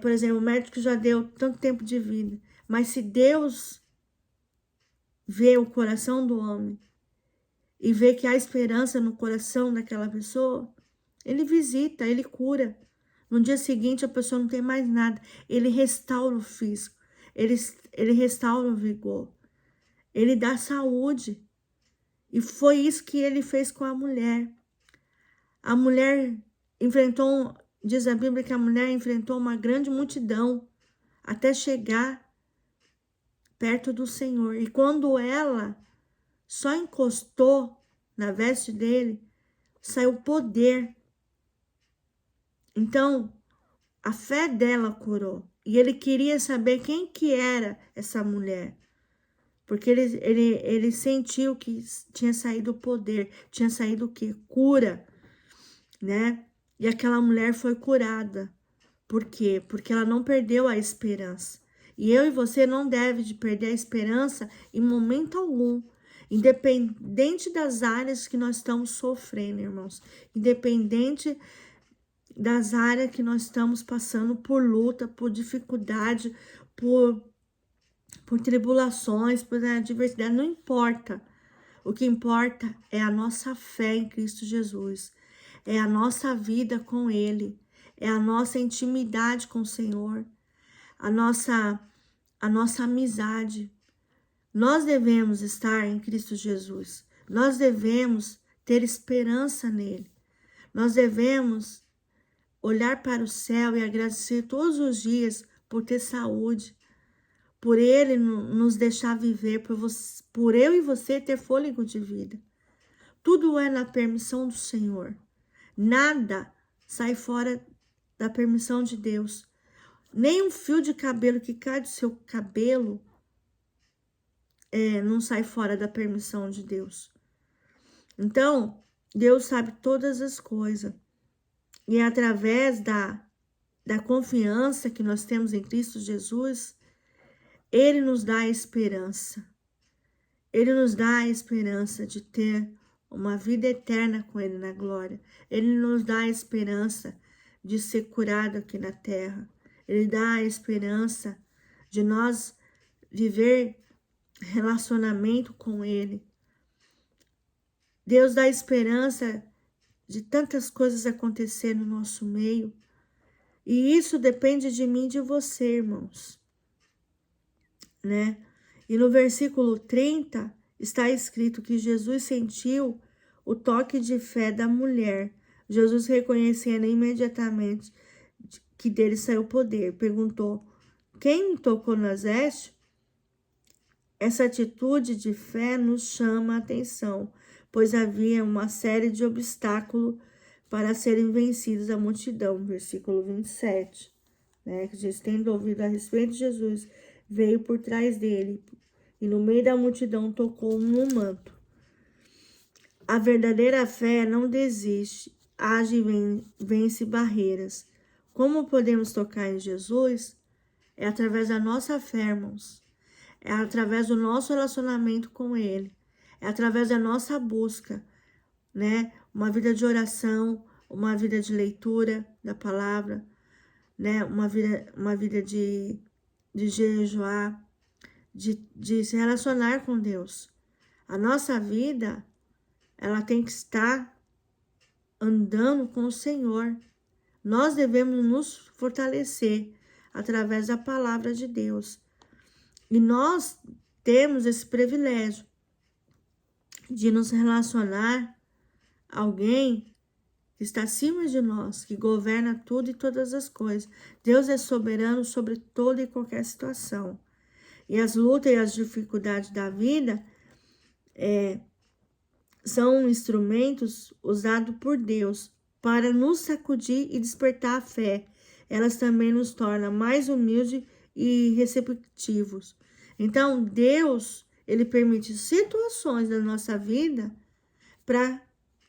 por exemplo, o médico já deu tanto tempo de vida, mas se Deus vê o coração do homem e vê que há esperança no coração daquela pessoa, ele visita, ele cura. No dia seguinte, a pessoa não tem mais nada. Ele restaura o físico, ele restaura o vigor, ele dá saúde. E foi isso que ele fez com a mulher. A mulher enfrentou, diz a Bíblia que a mulher enfrentou uma grande multidão até chegar perto do Senhor. E quando ela só encostou na veste dele, saiu poder. Então, a fé dela curou. E ele queria saber quem que era essa mulher. Porque ele sentiu que tinha saído poder, tinha saído o quê? Cura, né? E aquela mulher foi curada. Por quê? Porque ela não perdeu a esperança. E eu e você não deve de perder a esperança em momento algum. Independente das áreas que nós estamos sofrendo, irmãos. Independente das áreas que nós estamos passando por luta, por dificuldade, por tribulações, por adversidade, não importa. O que importa é a nossa fé em Cristo Jesus, é a nossa vida com Ele, é a nossa intimidade com o Senhor, a nossa amizade. Nós devemos estar em Cristo Jesus, nós devemos ter esperança nele, nós devemos olhar para o céu e agradecer todos os dias por ter saúde, por Ele nos deixar viver, por eu e você ter fôlego de vida. Tudo é na permissão do Senhor. Nada sai fora da permissão de Deus. Nem um fio de cabelo que cai do seu cabelo não sai fora da permissão de Deus. Então, Deus sabe todas as coisas. E é através da confiança que nós temos em Cristo Jesus, Ele nos dá a esperança. Ele nos dá a esperança de ter uma vida eterna com Ele na glória. Ele nos dá a esperança de ser curado aqui na terra. Ele dá a esperança de nós viver relacionamento com Ele. Deus dá a esperança de tantas coisas acontecer no nosso meio. E isso depende de mim e de você, irmãos. Né? E no versículo 30 está escrito que Jesus sentiu o toque de fé da mulher. Jesus, reconhecendo imediatamente que dele saiu poder, perguntou: quem me tocou nas vestes? Essa atitude de fé nos chama a atenção, pois havia uma série de obstáculos para serem vencidos a multidão. Versículo 27, né? Que diz: tendo ouvido a respeito de Jesus, veio por trás dele e no meio da multidão tocou no manto. A verdadeira fé não desiste, age e vence barreiras. Como podemos tocar em Jesus? É através da nossa fé, irmãos. É através do nosso relacionamento com Ele. É através da nossa busca, né? Uma vida de oração, uma vida de leitura da palavra, né? Uma vida de jejuar, de se relacionar com Deus. A nossa vida, ela tem que estar andando com o Senhor. Nós devemos nos fortalecer através da palavra de Deus. E nós temos esse privilégio de nos relacionar a alguém que está acima de nós, que governa tudo e todas as coisas. Deus é soberano sobre toda e qualquer situação. E as lutas e as dificuldades da vida são instrumentos usados por Deus para nos sacudir e despertar a fé. Elas também nos tornam mais humildes e receptivos. Então, Deus, Ele permite situações da nossa vida para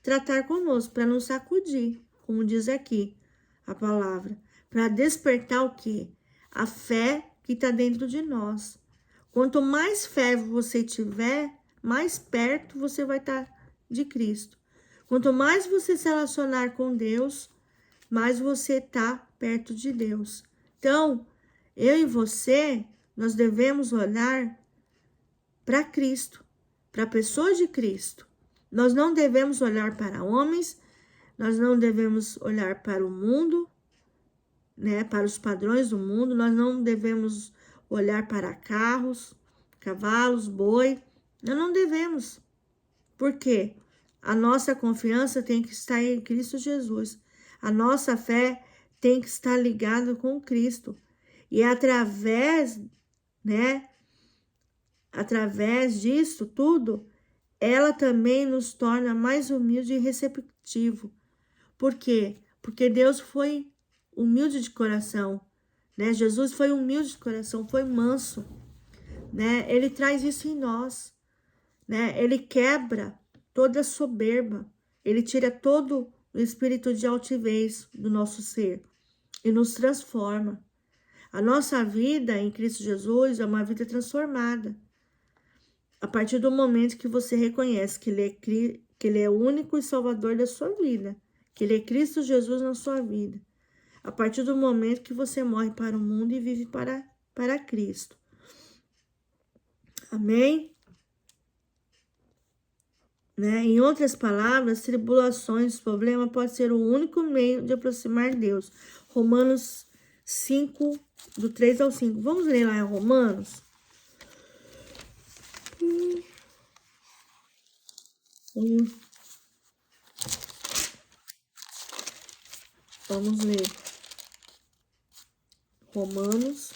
tratar conosco, para nos sacudir, como diz aqui a palavra, para despertar o quê? A fé que está dentro de nós. Quanto mais fé você tiver, mais perto você vai estar de Cristo. Quanto mais você se relacionar com Deus, mais você está perto de Deus. Então, eu e você, nós devemos olhar para Cristo, para a pessoa de Cristo. Nós não devemos olhar para homens, nós não devemos olhar para o mundo, né, para os padrões do mundo, nós não devemos olhar para carros, cavalos, boi, nós não devemos. Por quê? A nossa confiança tem que estar em Cristo Jesus. A nossa fé tem que estar ligada com Cristo. E através, né, através disso tudo, ela também nos torna mais humilde e receptivo. Por quê? Porque Deus foi humilde de coração, né? Jesus foi humilde de coração, foi manso, né? Ele traz isso em nós, né? Ele quebra toda a soberba, ele tira todo o espírito de altivez do nosso ser e nos transforma. A nossa vida em Cristo Jesus é uma vida transformada. A partir do momento que você reconhece que Ele é o único e salvador da sua vida, que Ele é Cristo Jesus na sua vida. A partir do momento que você morre para o mundo e vive para Cristo. Amém? Né? Em outras palavras, tribulações, problema pode ser o único meio de aproximar Deus. Romanos 5, do 3 ao 5. Vamos ler lá em Romanos? Vamos ler. Romanos.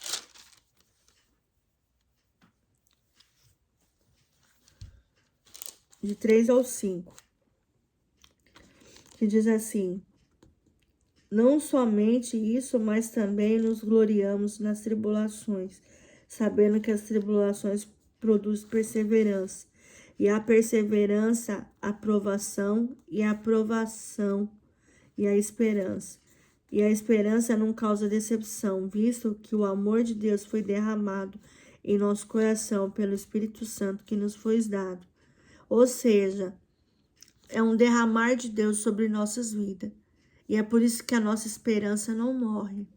De 3 ao 5. Que diz assim: não somente isso, mas também nos gloriamos nas tribulações, sabendo que as tribulações produzem perseverança, e a perseverança, a aprovação, e a aprovação, e a esperança. E a esperança não causa decepção, visto que o amor de Deus foi derramado em nosso coração pelo Espírito Santo que nos foi dado. Ou seja, é um derramar de Deus sobre nossas vidas. E é por isso que a nossa esperança não morre.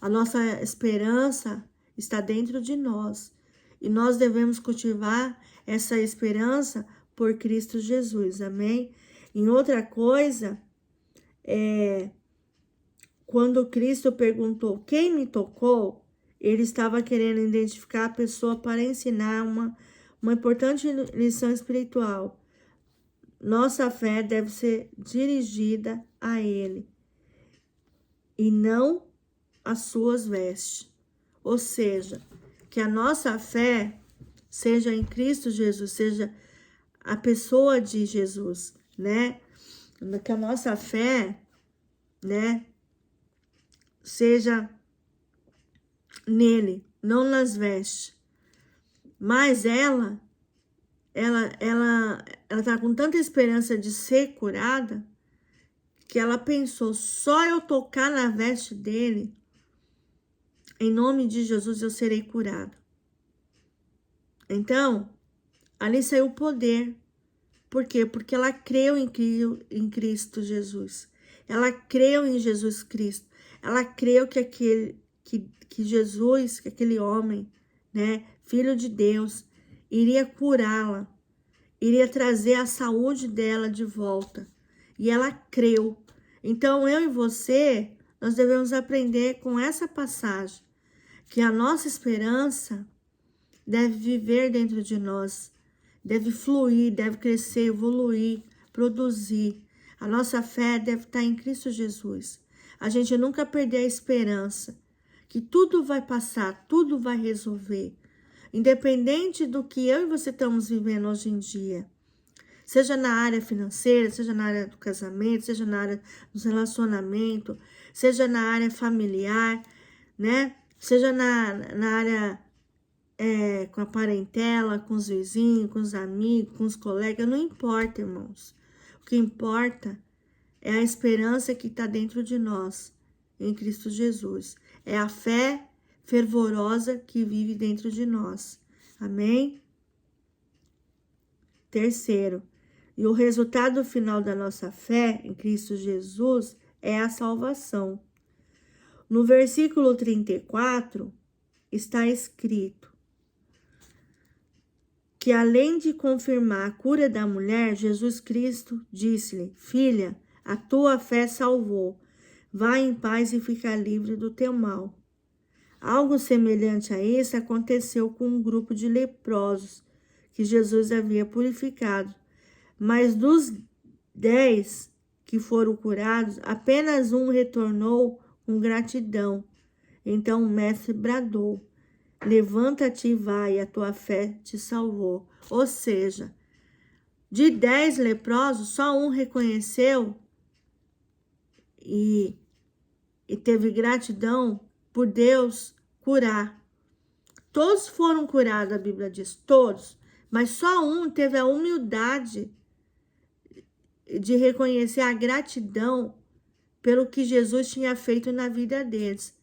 A nossa esperança está dentro de nós. E nós devemos cultivar essa esperança por Cristo Jesus. Amém? Em outra coisa, quando Cristo perguntou quem me tocou, ele estava querendo identificar a pessoa para ensinar uma importante lição espiritual. Nossa fé deve ser dirigida a Ele e não às suas vestes. Ou seja, que a nossa fé seja em Cristo Jesus, seja a pessoa de Jesus, né? Que a nossa fé, né, seja nele, não nas vestes. Mas ela tá com tanta esperança de ser curada que ela pensou, só eu tocar na veste dele, em nome de Jesus eu serei curada. Então, ali saiu o poder. Por quê? Porque ela creu em Cristo Jesus. Ela creu em Jesus Cristo. Ela creu que Jesus, que aquele homem, né, filho de Deus, iria curá-la, iria trazer a saúde dela de volta. E ela creu. Então, eu e você, nós devemos aprender com essa passagem que a nossa esperança deve viver dentro de nós, deve fluir, deve crescer, evoluir, produzir. A nossa fé deve estar em Cristo Jesus. A gente nunca perder a esperança que tudo vai passar, tudo vai resolver. Independente do que eu e você estamos vivendo hoje em dia. Seja na área financeira, seja na área do casamento, seja na área do relacionamento, seja na área familiar, né? Seja na área com a parentela, com os vizinhos, com os amigos, com os colegas, não importa, irmãos. O que importa é a esperança que está dentro de nós, em Cristo Jesus. É a fé fervorosa que vive dentro de nós. Amém? Terceiro, E o resultado final da nossa fé em Cristo Jesus é a salvação. No versículo 34 está escrito que, além de confirmar a cura da mulher, Jesus Cristo disse-lhe: Filha, a tua fé salvou. Vá em paz e fica livre do teu mal. Algo semelhante a isso aconteceu com um grupo de leprosos que Jesus havia purificado. Mas dos 10 que foram curados, apenas um retornou com gratidão. Então o mestre bradou: Levanta-te e vai, a tua fé te salvou. Ou seja, de 10 leprosos, só um reconheceu e teve gratidão por Deus curar. Todos foram curados, a Bíblia diz, todos. Mas só um teve a humildade de reconhecer a gratidão pelo que Jesus tinha feito na vida deles,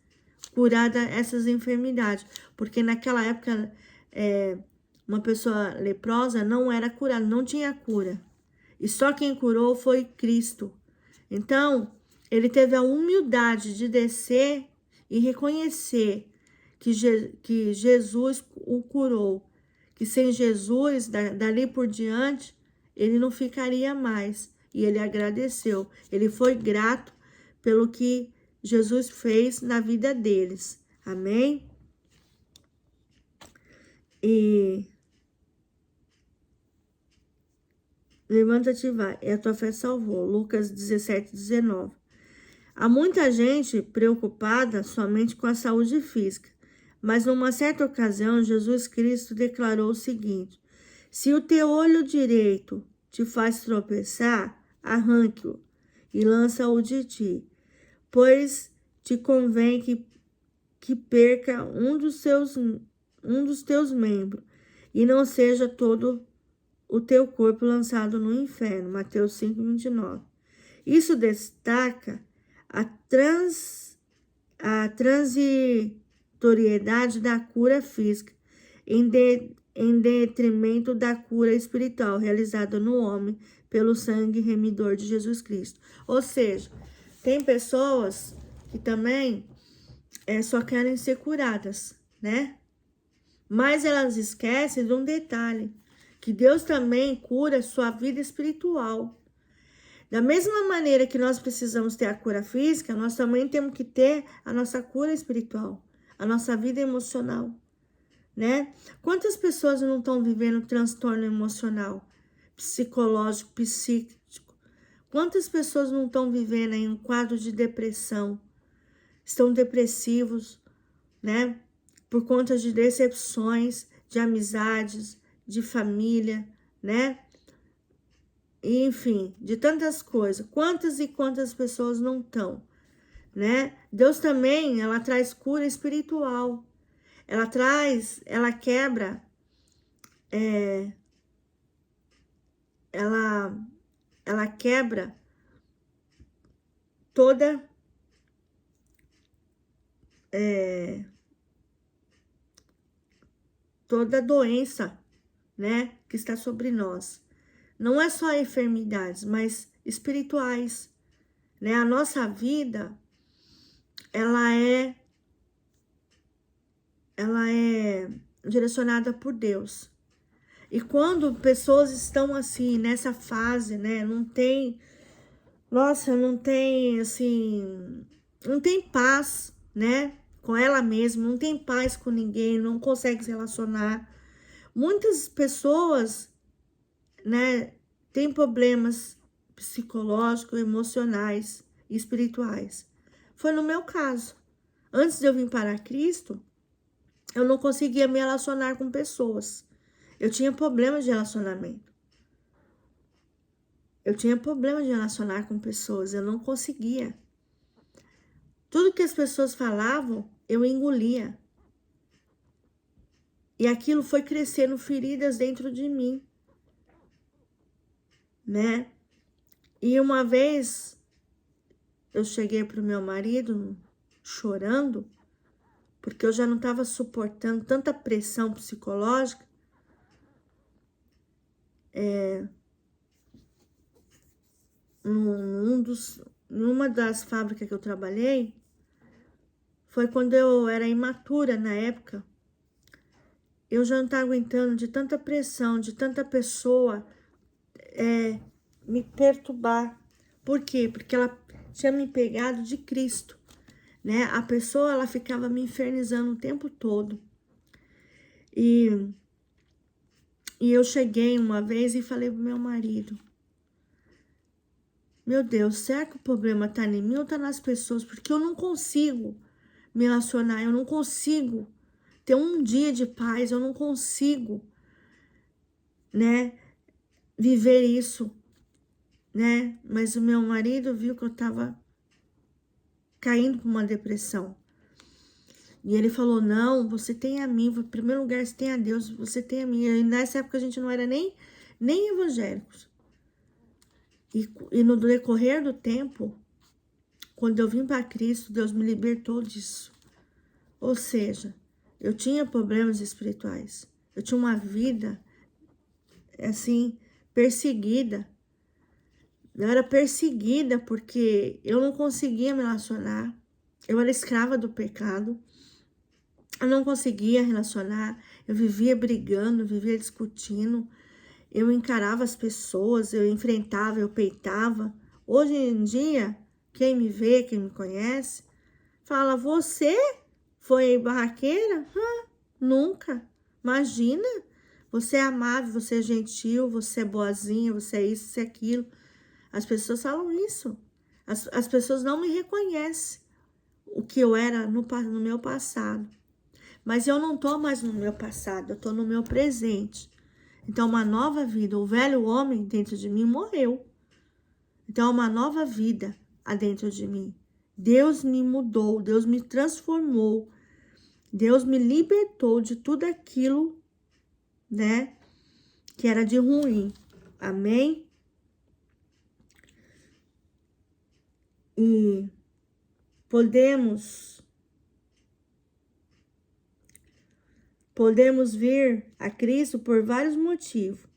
curada essas enfermidades. Porque naquela época, uma pessoa leprosa não era curada, não tinha cura. E só quem curou foi Cristo. Então, ele teve a humildade de descer e reconhecer que Jesus o curou. Que sem Jesus, dali por diante, ele não ficaria mais. E ele agradeceu. Ele foi grato pelo que Jesus fez na vida deles. Amém? E levanta-te e vai, e a tua fé salvou. Lucas 17, 19. Há muita gente preocupada somente com a saúde física, mas numa certa ocasião, Jesus Cristo declarou o seguinte: se o teu olho direito te faz tropeçar, arranque-o e lança-o de ti, pois te convém que perca um dos teus membros, e não seja todo o teu corpo lançado no inferno. Mateus 5, 29. Isso destaca a transitoriedade da cura física, em detrimento da cura espiritual realizada no homem pelo sangue remidor de Jesus Cristo. Ou seja, tem pessoas que também só querem ser curadas, né? Mas elas esquecem de um detalhe, que Deus também cura sua vida espiritual. Da mesma maneira que nós precisamos ter a cura física, nós também temos que ter a nossa cura espiritual, a nossa vida emocional, né? Quantas pessoas não estão vivendo transtorno emocional, psicológico, psíquico? Quantas pessoas não estão vivendo em um quadro de depressão? Estão depressivos, né? Por conta de decepções, de amizades, de família, né? Enfim, de tantas coisas. Quantas e quantas pessoas não estão, né? Deus também, ela traz cura espiritual. Ela quebra, ela quebra toda doença, né, que está sobre nós. Não é só enfermidades, mas espirituais, né? A nossa vida, ela é direcionada por Deus. E quando pessoas estão assim, nessa fase, né, não tem assim, não tem paz, né, com ela mesma, não tem paz com ninguém, não consegue se relacionar. Muitas pessoas, né, têm problemas psicológicos, emocionais e espirituais. Foi no meu caso. Antes de eu vir para Cristo, eu não conseguia me relacionar com pessoas. Eu tinha problemas de relacionamento. Eu tinha problema de relacionar com pessoas, eu não conseguia. Tudo que as pessoas falavam, eu engolia. E aquilo foi crescendo feridas dentro de mim, né? E uma vez eu cheguei para o meu marido chorando, porque eu já não estava suportando tanta pressão psicológica. numa das fábricas que eu trabalhei, foi quando eu era imatura na época. Eu já não estava aguentando de tanta pressão, de tanta pessoa me perturbar. Por quê? Porque ela tinha me pegado de Cristo, né? A pessoa, ela ficava me infernizando o tempo todo. E eu cheguei uma vez e falei pro meu marido: meu Deus, será que o problema tá em mim ou tá nas pessoas? Porque eu não consigo me relacionar, eu não consigo ter um dia de paz, eu não consigo, né, viver isso, né? Mas o meu marido viu que eu tava caindo por uma depressão. E ele falou: não, você tem a mim, em primeiro lugar você tem a Deus, você tem a mim. E nessa época a gente não era nem evangélicos. E no decorrer do tempo, quando eu vim para Cristo, Deus me libertou disso. Ou seja, eu tinha problemas espirituais. Eu tinha uma vida, assim, perseguida. Eu era perseguida porque eu não conseguia me relacionar. Eu era escrava do pecado. Eu não conseguia relacionar. Eu vivia brigando, vivia discutindo. Eu encarava as pessoas, eu enfrentava, eu peitava. Hoje em dia, quem me vê, quem me conhece, fala: você foi barraqueira? Nunca. Imagina. Você é amável, você é gentil, você é boazinha, você é isso, você é aquilo. As pessoas falam isso. As pessoas não me reconhecem o que eu era no meu passado. Mas eu não tô mais no meu passado, eu tô no meu presente. Então, uma nova vida. O velho homem dentro de mim morreu. Então, uma nova vida dentro de mim. Deus me mudou, Deus me transformou. Deus me libertou de tudo aquilo, né, que era de ruim. Amém? E podemos vir a Cristo por vários motivos.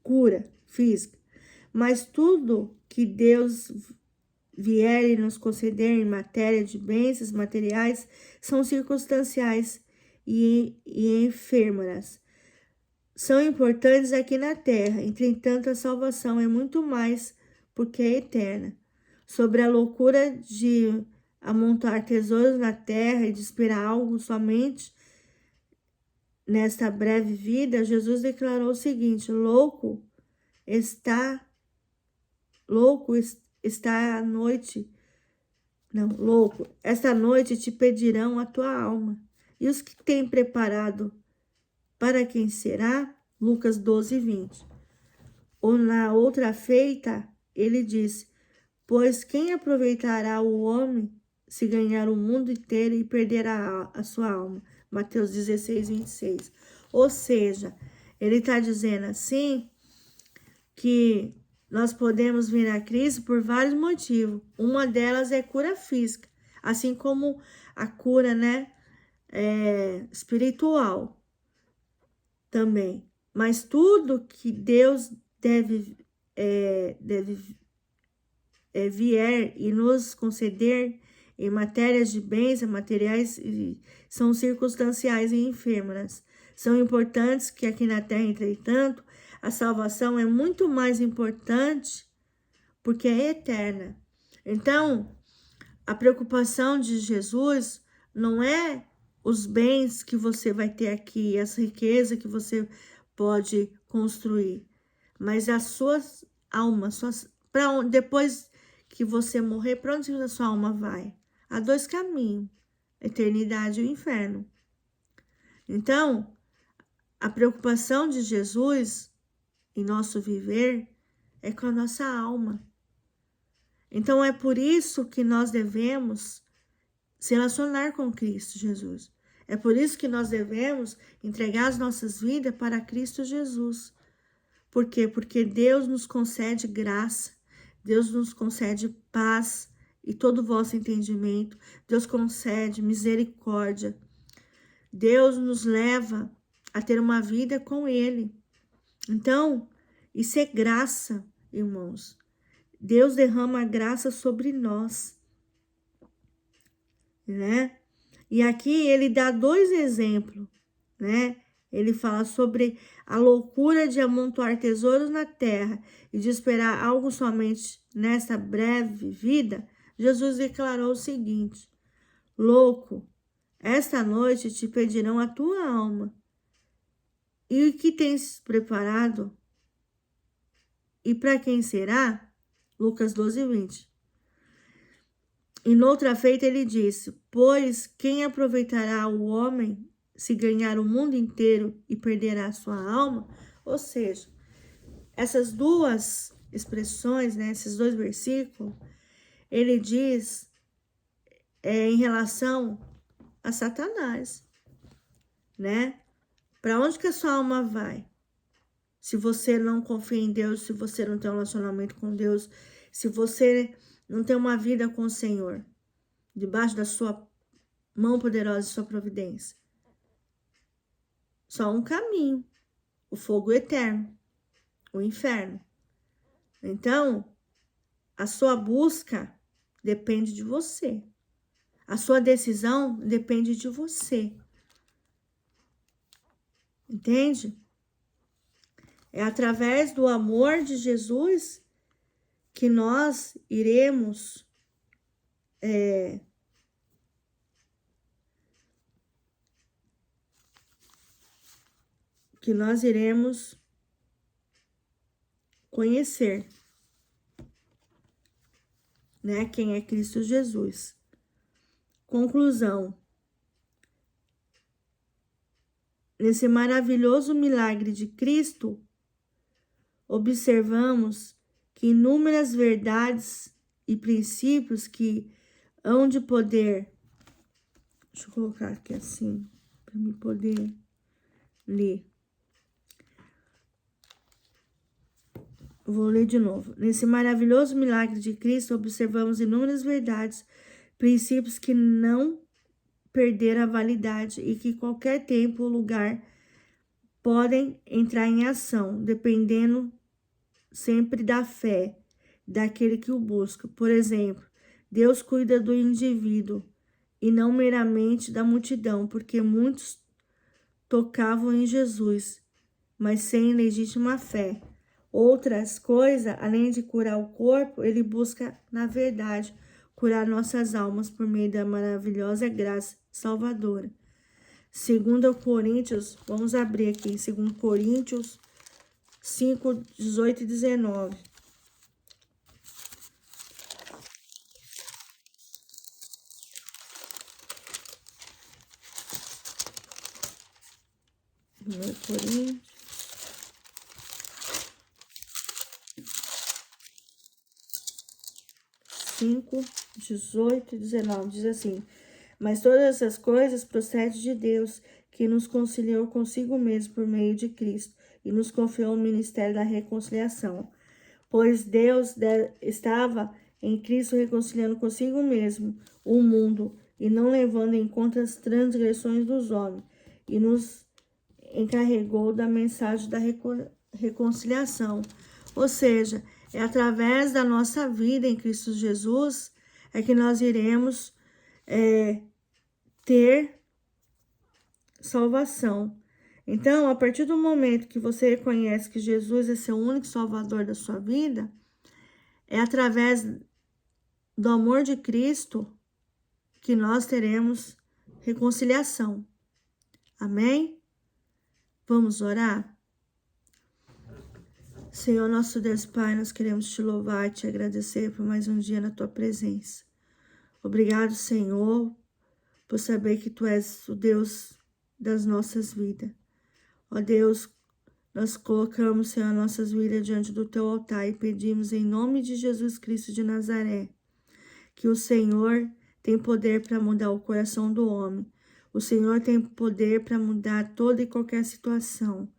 Cura física. Mas tudo que Deus vier e nos conceder em matéria de bênçãos materiais são circunstanciais e efêmeras. São importantes aqui na terra, entretanto a salvação é muito mais porque é eterna. Sobre a loucura de amontoar tesouros na terra e de esperar algo somente nesta breve vida, Jesus declarou o seguinte: louco está a noite. Não, louco, esta noite te pedirão a tua alma. E os que têm preparado para quem será? Lucas 12, 20. Ou na outra feita, ele disse: pois quem aproveitará o homem se ganhar o mundo inteiro e perder a sua alma? Mateus 16, 26. Ou seja, ele está dizendo assim que nós podemos vir à crise por vários motivos. Uma delas é cura física, assim como a cura, né, espiritual também. Mas tudo que Deus deve vier e nos conceder em matérias de bens materiais são circunstanciais e efêmeras. São importantes que aqui na terra, entretanto, a salvação é muito mais importante porque é eterna. Então, a preocupação de Jesus não é os bens que você vai ter aqui, as riquezas que você pode construir, mas as suas almas, depois que você morrer, para onde a sua alma vai? Há dois caminhos, a eternidade e o inferno. Então, a preocupação de Jesus em nosso viver é com a nossa alma. Então, é por isso que nós devemos se relacionar com Cristo Jesus. É por isso que nós devemos entregar as nossas vidas para Cristo Jesus. Por quê? Porque Deus nos concede graça, Deus nos concede paz e todo o vosso entendimento. Deus concede misericórdia. Deus nos leva a ter uma vida com Ele. Então, isso é graça, irmãos. Deus derrama graça sobre nós, né? E aqui ele dá 2 exemplos, né? Ele fala sobre a loucura de amontoar tesouros na terra e de esperar algo somente nessa breve vida. Jesus declarou o seguinte: louco, esta noite te pedirão a tua alma. E o que tens preparado? E para quem será? Lucas 12:20. E noutra feita ele disse: pois quem aproveitará o homem se ganhar o mundo inteiro e perderá a sua alma? Ou seja, essas 2 expressões, né, esses 2 versículos, ele diz em relação a Satanás, né? Para onde que a sua alma vai? Se você não confia em Deus, se você não tem um relacionamento com Deus, se você não tem uma vida com o Senhor, debaixo da sua mão poderosa e sua providência. Só um caminho, o fogo eterno, o inferno. Então, a sua busca depende de você. A sua decisão depende de você. Entende? É através do amor de Jesus que nós iremos conhecer, né, quem é Cristo Jesus. Conclusão. Nesse maravilhoso milagre de Cristo, observamos que inúmeras verdades e princípios que hão de poder, deixa eu colocar aqui assim, para me poder ler. Vou ler de novo. Nesse maravilhoso milagre de Cristo, observamos inúmeras verdades, princípios que não perderam a validade e que qualquer tempo ou lugar podem entrar em ação, dependendo sempre da fé daquele que o busca. Por exemplo, Deus cuida do indivíduo e não meramente da multidão, porque muitos tocavam em Jesus, mas sem legítima fé. Outras coisas, além de curar o corpo, ele busca, na verdade, curar nossas almas por meio da maravilhosa graça salvadora. 2 Coríntios, vamos abrir aqui, 2 Coríntios 5, 18 e 19. Coríntios 5, 18 e 19, diz assim: mas todas essas coisas procedem de Deus, que nos conciliou consigo mesmo por meio de Cristo e nos confiou o ministério da reconciliação. Pois Deus estava em Cristo reconciliando consigo mesmo o mundo e não levando em conta as transgressões dos homens, e nos encarregou da mensagem da reconciliação. Ou seja, é através da nossa vida em Cristo Jesus é que nós iremos ter salvação. Então, a partir do momento que você reconhece que Jesus é seu único salvador da sua vida, é através do amor de Cristo que nós teremos reconciliação. Amém? Vamos orar? Senhor, nosso Deus Pai, nós queremos te louvar e te agradecer por mais um dia na tua presença. Obrigado, Senhor, por saber que tu és o Deus das nossas vidas. Ó Deus, nós colocamos, Senhor, nossas vidas diante do teu altar e pedimos em nome de Jesus Cristo de Nazaré, que o Senhor tem poder para mudar o coração do homem. O Senhor tem poder para mudar toda e qualquer situação.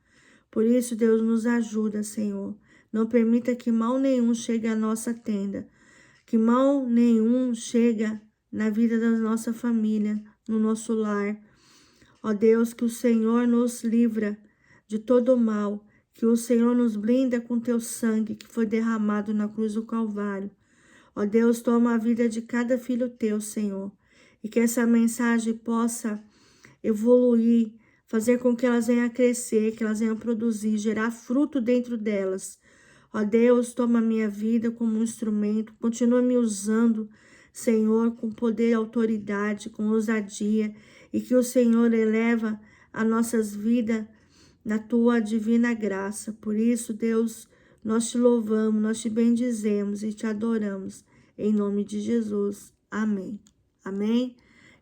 Por isso, Deus, nos ajuda, Senhor. Não permita que mal nenhum chegue à nossa tenda, que mal nenhum chegue na vida da nossa família, no nosso lar. Ó Deus, que o Senhor nos livra de todo o mal, que o Senhor nos blinda com teu sangue que foi derramado na cruz do Calvário. Ó Deus, toma a vida de cada filho teu, Senhor, e que essa mensagem possa evoluir, fazer com que elas venham a crescer, que elas venham a produzir, gerar fruto dentro delas. Ó Deus, toma a minha vida como um instrumento, continua me usando, Senhor, com poder e autoridade, com ousadia, e que o Senhor eleva as nossas vidas na tua divina graça. Por isso, Deus, nós te louvamos, nós te bendizemos e te adoramos. Em nome de Jesus. Amém. Amém.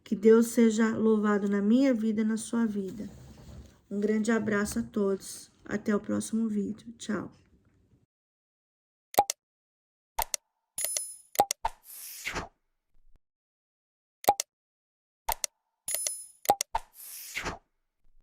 Que Deus seja louvado na minha vida e na sua vida. Um grande abraço a todos. Até o próximo vídeo. Tchau.